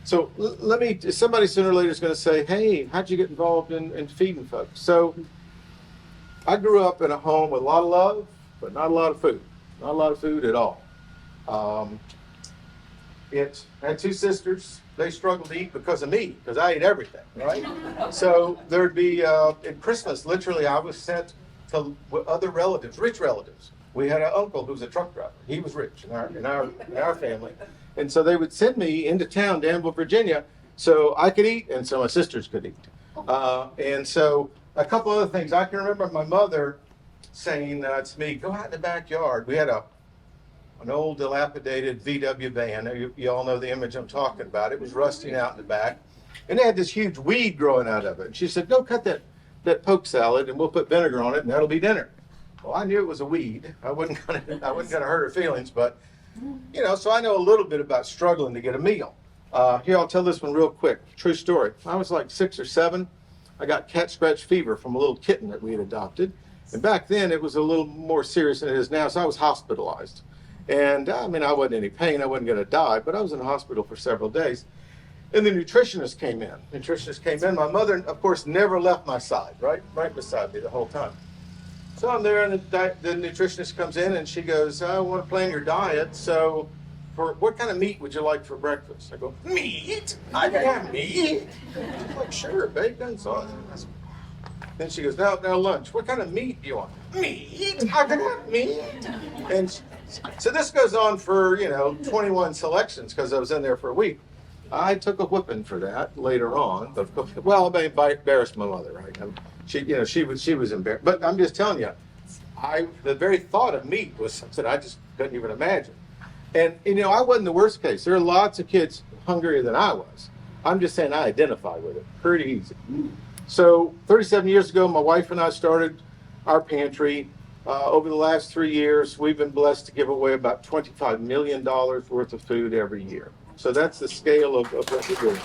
So let me, somebody sooner or later is going to say, hey, how'd you get involved in feeding folks? So I grew up in a home with a lot of love, but not a lot of food. Not a lot of food at all. Um, I had two sisters. They struggled to eat because of me, because I ate everything, right? So there'd be, at Christmas, literally, I was sent to other relatives, rich relatives. We had an uncle who was a truck driver. He was rich in our family. And so they would send me into town, Danville, Virginia, so I could eat and so my sisters could eat. And so a couple other things. I can remember my mother saying to me, go out in the backyard. We had an old dilapidated VW van. You all know the image I'm talking about. It was rusting out in the back. And they had this huge weed growing out of it. And she said, go cut that poke salad and we'll put vinegar on it and that'll be dinner. Well, I knew it was a weed. I wasn't gonna hurt her feelings, but so I know a little bit about struggling to get a meal. Here, I'll tell this one real quick. True story. I was like 6 or 7. I got cat scratch fever from a little kitten that we had adopted. And back then it was a little more serious than it is now, so I was hospitalized. And I wasn't in any pain. I wasn't going to die, but I was in the hospital for several days. And the nutritionist came in. My mother, of course, never left my side, right beside me the whole time. So I'm there, and the nutritionist comes in, and she goes, I want to plan your diet, so what kind of meat would you like for breakfast? I go, meat? I can have meat? She's like, sure, bacon, sausage. Then she goes, now lunch, what kind of meat do you want? Meat? I can have meat? And so this goes on for, 21 selections, because I was in there for a week. I took a whipping for that later on. Well, I embarrassed my mother, right? She was embarrassed. But I'm just telling you, the very thought of meat was something I just couldn't even imagine. And, I wasn't the worst case. There are lots of kids hungrier than I was. I'm just saying I identify with it pretty easy. So 37 years ago, my wife and I started our pantry. Over the last 3 years, we've been blessed to give away about $25 million worth of food every year. So that's the scale of what we're doing.